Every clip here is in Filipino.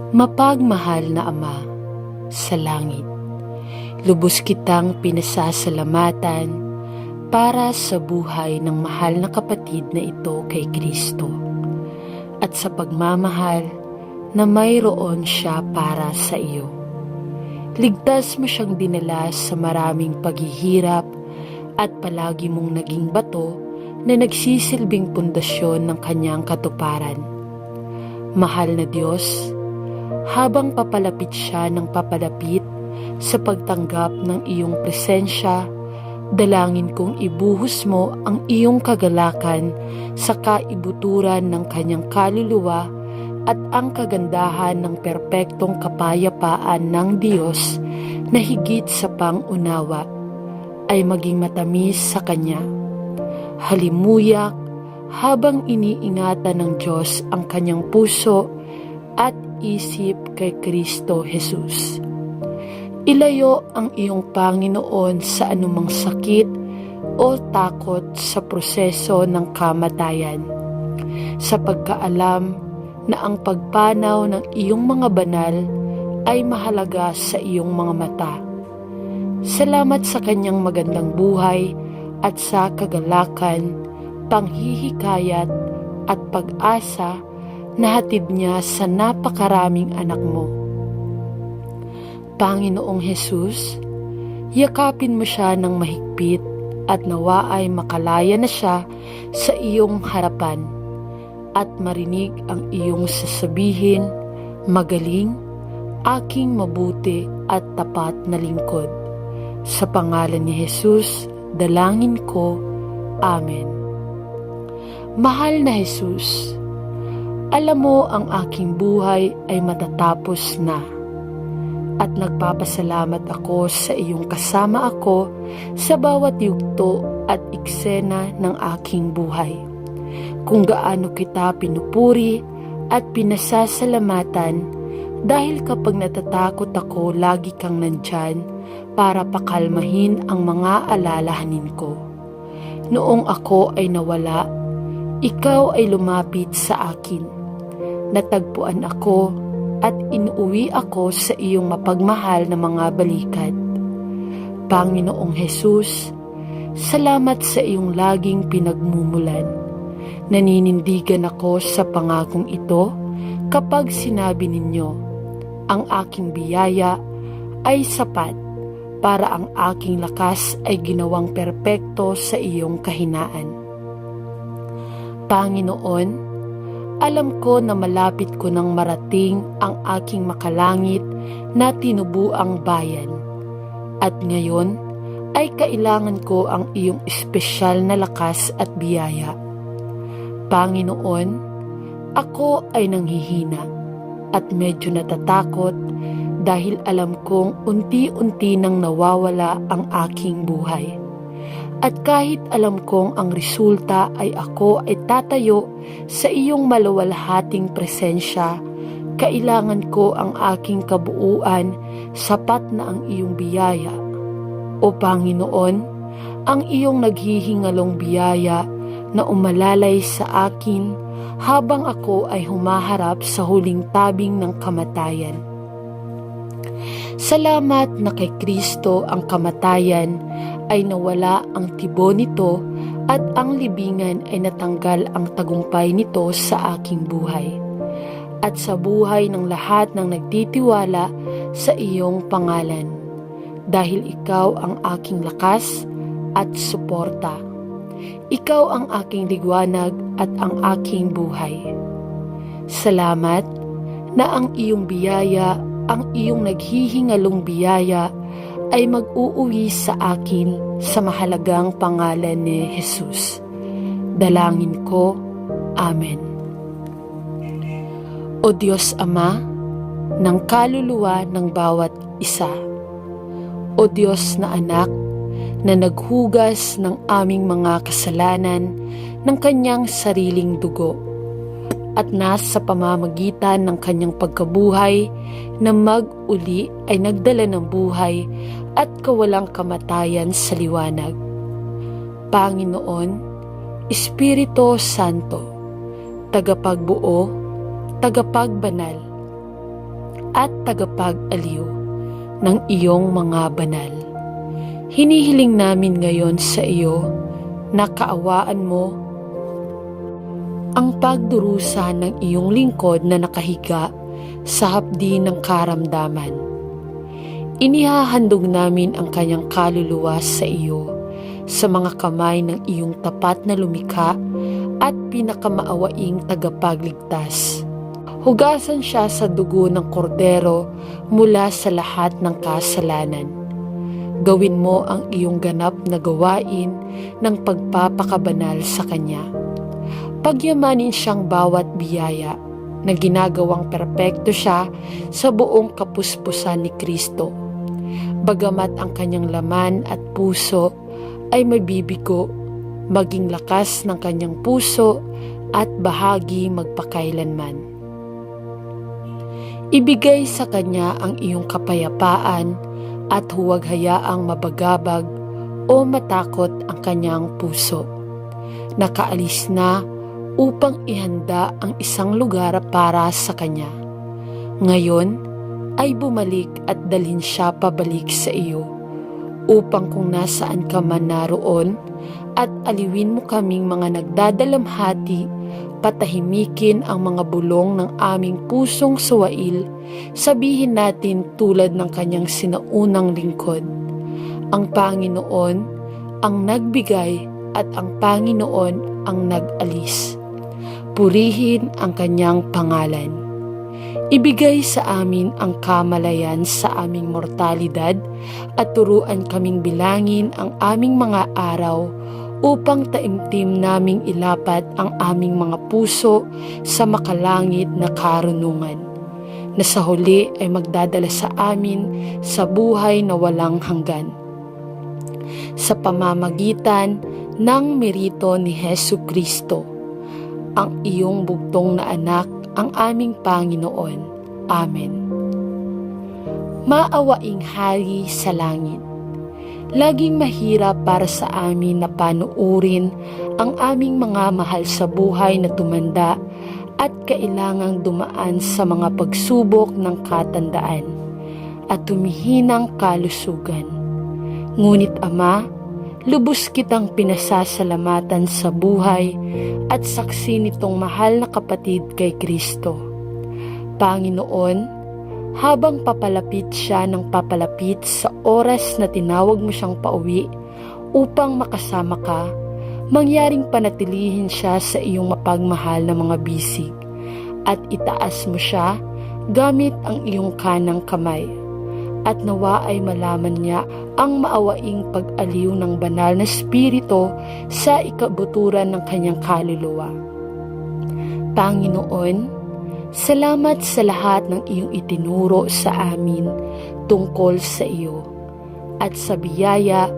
Mapagmahal na Ama sa langit, lubos kitang pinasasalamatan para sa buhay ng mahal na kapatid na ito kay Kristo at sa pagmamahal na mayroon siya para sa iyo. Ligtas mo siyang dinala sa maraming paghihirap at palagi mong naging bato na nagsisilbing pundasyon ng kanyang katuparan. Mahal na Diyos, habang papalapit siya ng papalapit sa pagtanggap ng iyong presensya, dalangin kong ibuhos mo ang iyong kagalakan sa kaibuturan ng kanyang kaluluwa at ang kagandahan ng perpektong kapayapaan ng Diyos na higit sa pang-unawa ay maging matamis sa kanya. Halimuyak habang iniingatan ng Diyos ang kanyang puso at isip kay Kristo Jesus. Ilayo ang iyong Panginoon sa anumang sakit o takot sa proseso ng kamatayan, sa pagkaalam na ang pagpanaw ng iyong mga banal ay mahalaga sa iyong mga mata. Salamat sa kanyang magandang buhay at sa kagalakan, panghihikayat at pag-asa na hatid niya sa napakaraming anak mo. Panginoong Jesus, yakapin mo siya ng mahigpit at nawa ay makalaya na siya sa iyong harapan at marinig ang iyong sasabihin, magaling, aking mabuti at tapat na lingkod. Sa pangalan ni Jesus, dalangin ko. Amen. Mahal na Jesus, alam mo ang aking buhay ay matatapos na at nagpapasalamat ako sa iyong kasama ako sa bawat yugto at eksena ng aking buhay. Kung gaano kita pinupuri at pinasasalamatan dahil kapag natatakot ako lagi kang nandyan para pakalmahin ang mga alalahanin ko. Noong ako ay nawala, ikaw ay lumapit sa akin. Natagpuan ako at inuwi ako sa iyong mapagmahal na mga balikat. Panginoong Jesus, salamat sa iyong laging pinagmumulan. Naninindigan ako sa pangakong ito kapag sinabi ninyo, ang aking biyaya ay sapat para ang aking lakas ay ginawang perpekto sa iyong kahinaan. Panginoon, alam ko na malapit ko nang marating ang aking makalangit na tinubuang bayan. At ngayon ay kailangan ko ang iyong espesyal na lakas at biyaya. Panginoon, ako ay nanghihina at medyo natatakot dahil alam kong unti-unti nang nawawala ang aking buhay. At kahit alam kong ang resulta ay ako ay tatayo sa iyong maluwalhating presensya, kailangan ko ang aking kabuuan, sapat na ang iyong biyaya. O Panginoon, ang iyong naghihingalong biyaya na umalalay sa akin habang ako ay humaharap sa huling tabing ng kamatayan. Salamat na kay Kristo ang kamatayan ay nawala ang tibo nito at ang libingan ay natanggal ang tagumpay nito sa aking buhay at sa buhay ng lahat ng nagtitiwala sa iyong pangalan, dahil ikaw ang aking lakas at suporta. Ikaw ang aking liwanag at ang aking buhay. Salamat na ang iyong biyaya, ang iyong naghihingalong biyaya ay mag-uuwi sa akin sa mahalagang pangalan ni Jesus. Dalangin ko. Amen. O Diyos Ama, ng kaluluwa ng bawat isa. O Diyos na anak, na naghugas ng aming mga kasalanan ng kanyang sariling dugo, at nasa pamamagitan ng kanyang pagkabuhay na mag-uli ay nagdala ng buhay at kawalang kamatayan sa liwanag. Panginoon, Espiritu Santo, tagapagbuo, tagapagbanal, at tagapag-aliw ng iyong mga banal. Hinihiling namin ngayon sa iyo na kaawaan mo ang pagdurusa ng iyong lingkod na nakahiga sa hapdi ng karamdaman. Inihahandog namin ang kanyang kaluluwa sa iyo sa mga kamay ng iyong tapat na lumikha at pinakamaawaing tagapagligtas. Hugasan siya sa dugo ng kordero mula sa lahat ng kasalanan. Gawin mo ang iyong ganap na gawain ng pagpapakabanal sa kanya. Pagyamanin siyang bawat biyaya na ginagawang perpekto siya sa buong kapuspusan ni Kristo. Bagamat ang kanyang laman at puso ay mabibigo, maging lakas ng kanyang puso at bahagi magpakailanman. Ibigay sa kanya ang iyong kapayapaan at huwag hayaang mabagabag o matakot ang kanyang puso. Nakaalis na upang ihanda ang isang lugar para sa kanya. Ngayon ay bumalik at dalhin siya pabalik sa iyo, upang kung nasaan ka man naroon at aliwin mo kaming mga nagdadalamhati, patahimikin ang mga bulong ng aming pusong suwail, sabihin natin tulad ng kanyang sinaunang lingkod, ang Panginoon ang nagbigay at ang Panginoon ang nag-alis. Purihin ang kanyang pangalan. Ibigay sa amin ang kamalayan sa aming mortalidad at turuan kaming bilangin ang aming mga araw upang taimtim naming ilapat ang aming mga puso sa makalangit na karunungan, na sa huli ay magdadala sa amin sa buhay na walang hanggan. Sa pamamagitan ng merito ni Hesu Kristo, ang iyong bugtong na anak, ang aming Panginoon. Amen. Maawaing Hari sa langit, laging mahirap para sa amin na panuurin ang aming mga mahal sa buhay na tumanda at kailangang dumaan sa mga pagsubok ng katandaan at tumihinang kalusugan. Ngunit Ama, lubos kitang pinasasalamatan sa buhay at saksi nitong mahal na kapatid kay Kristo. Panginoon, habang papalapit siya ng papalapit sa oras na tinawag mo siyang pauwi upang makasama ka, mangyaring panatilihin siya sa iyong mapagmahal na mga bisig at itaas mo siya gamit ang iyong kanang kamay. At nawa ay malaman niya ang maawaing pag-aliw ng banal na Espiritu sa ikabuturan ng kanyang kaluluwa. Panginoon, salamat sa lahat ng iyong itinuro sa amin tungkol sa iyo at sa biyaya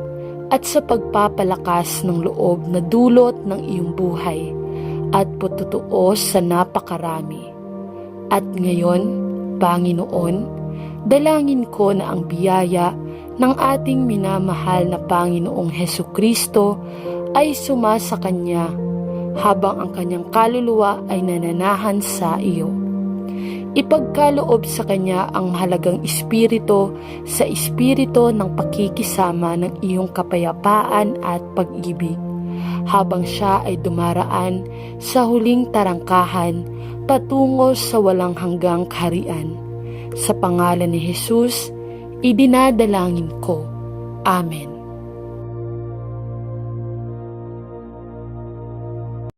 at sa pagpapalakas ng loob na dulot ng iyong buhay at patutuo sa napakarami. At ngayon, Panginoon, dalangin ko na ang biyaya ng ating minamahal na Panginoong Hesu Kristo ay sumasa Kanya habang ang Kanyang kaluluwa ay nananahan sa iyo. Ipagkaloob sa Kanya ang mahalagang espiritu sa espiritu ng pakikisama ng iyong kapayapaan at pag-ibig habang siya ay dumaraan sa huling tarangkahan patungo sa walang hanggang kaharian. Sa pangalan ni Jesus, idinadalangin ko. Amen.